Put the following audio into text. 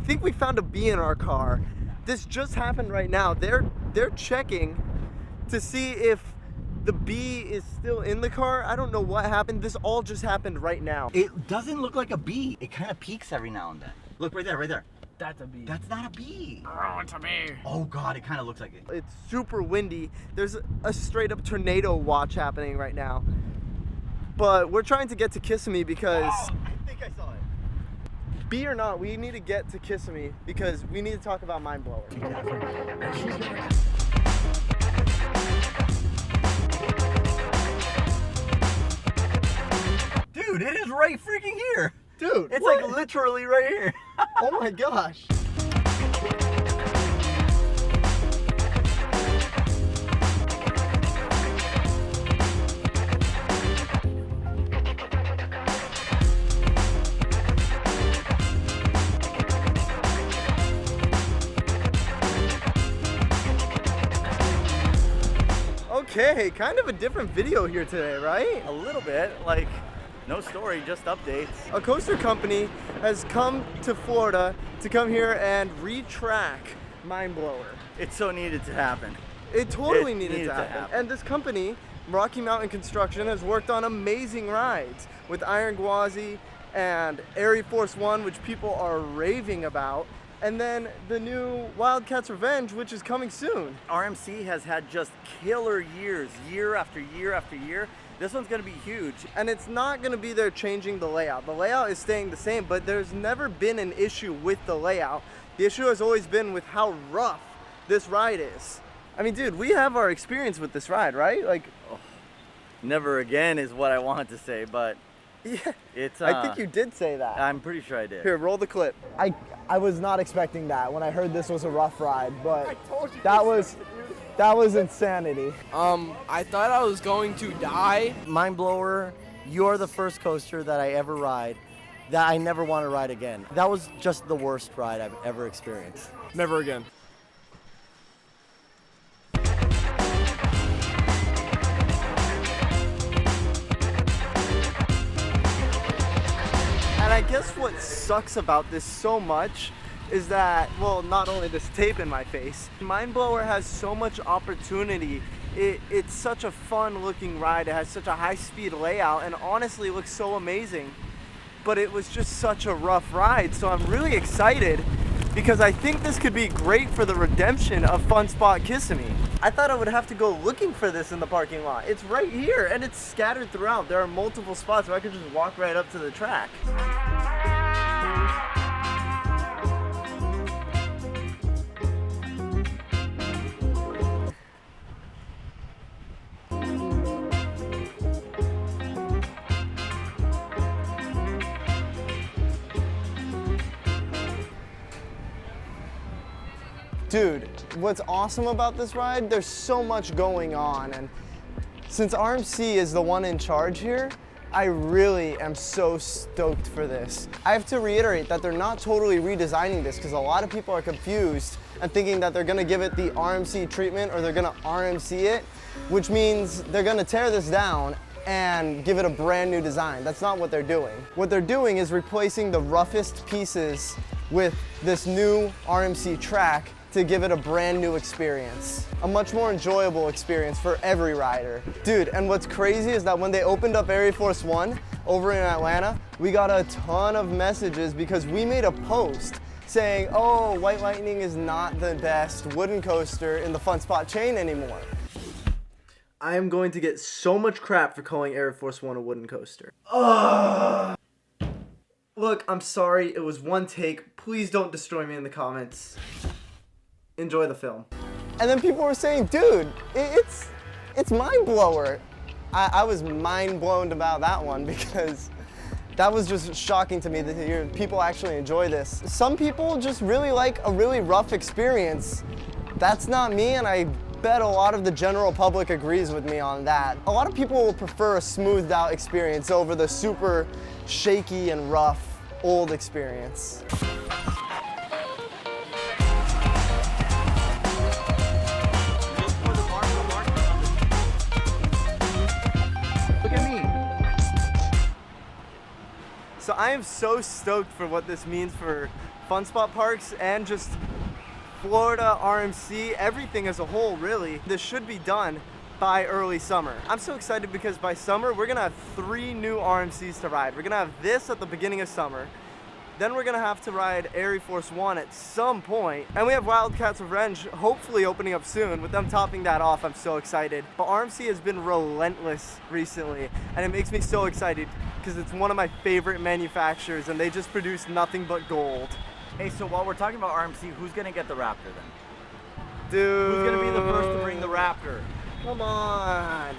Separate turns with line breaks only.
think we found a bee in our car. This just happened right now. They're checking to see if the bee is still in the car. I don't know what happened. This all just happened right now.
It doesn't look like a bee. It kind of peeks every now and then. Look right there, right there.
That's a bee.
That's not a bee.
Oh, it's a bee.
Oh God, it kind of looks like it.
It's super windy. There's a straight up tornado watch happening right now. But we're trying to get to Kissimmee because...
Oh, I think I saw it.
Bee or not, we need to get to Kissimmee because we need to talk about MineBlower.
Dude, it is right freaking here.
Dude,
it's
what?
like literally right here.
Oh my gosh. Okay, kind of a different video here today, right?
A little bit, like no story, just updates.
A coaster company has come to Florida to come here and RetraK MineBlower.
It so needed to happen.
It totally needed to happen. And this company, Rocky Mountain Construction, has worked on amazing rides with Iron Gwazi and ArieForce One, which people are raving about. And then the new Wildcat's Revenge, which is coming soon.
RMC has had just killer years, year after year after year. This one's gonna be huge.
And it's not gonna be there changing the layout. The layout is staying the same, but there's never been an issue with the layout. The issue has always been with how rough this ride is. I mean, dude, we have our experience with this ride, right? Like,
oh, never again is what I wanted to say, but
yeah,
it's.
I think you did say that.
I'm pretty sure I did.
Here, roll the clip.
I was not expecting that when I heard this was a rough ride, but that was insanity.
I thought I was going to die.
MineBlower, you're the first coaster that I ever ride that I never want to ride again. That was just the worst ride I've ever experienced.
Never again.
And I guess what sucks about this so much is that, well, not only this tape in my face, MineBlower has so much opportunity. It's such a fun looking ride. It has such a high speed layout and honestly looks so amazing. But it was just such a rough ride. So I'm really excited because I think this could be great for the redemption of Fun Spot Kissimmee. I thought I would have to go looking for this in the parking lot. It's right here and it's scattered throughout. There are multiple spots where I could just walk right up to the track. Dude, what's awesome about this ride, there's so much going on, and since RMC is the one in charge here, I really am so stoked for this. I have to reiterate that they're not totally redesigning this because a lot of people are confused and thinking that they're gonna give it the RMC treatment or they're gonna RMC it, which means they're gonna tear this down and give it a brand new design. That's not what they're doing. What they're doing is replacing the roughest pieces with this new RMC track to give it a brand new experience. A much more enjoyable experience for every rider. Dude, and what's crazy is that when they opened up ArieForce One over in Atlanta, we got a ton of messages because we made a post saying, oh, White Lightning is not the best wooden coaster in the Fun Spot chain anymore. I am going to get so much crap for calling ArieForce One a wooden coaster. Look, I'm sorry, it was one take. Please don't destroy me in the comments. Enjoy the film. And then people were saying, dude, it's MineBlower. I was mind blown about that one because that was just shocking to me that people actually enjoy this. Some people just really like a really rough experience. That's not me, and I bet a lot of the general public agrees with me on that. A lot of people will prefer a smoothed out experience over the super shaky and rough old experience. So I am so stoked for what this means for Fun Spot parks and just Florida, RMC, everything as a whole, really. This should be done by early summer. I'm so excited because by summer, we're gonna have 3 new RMCs to ride. We're gonna have this at the beginning of summer. Then we're gonna have to ride ArieForce One at some point. And we have Wildcat's Revenge hopefully opening up soon. With them topping that off, I'm so excited. But RMC has been relentless recently, and it makes me so excited because it's one of my favorite manufacturers and they just produce nothing but gold.
Hey, so while we're talking about RMC, who's gonna get the Raptor then?
Dude.
Who's gonna be the first to bring the Raptor?
Come on.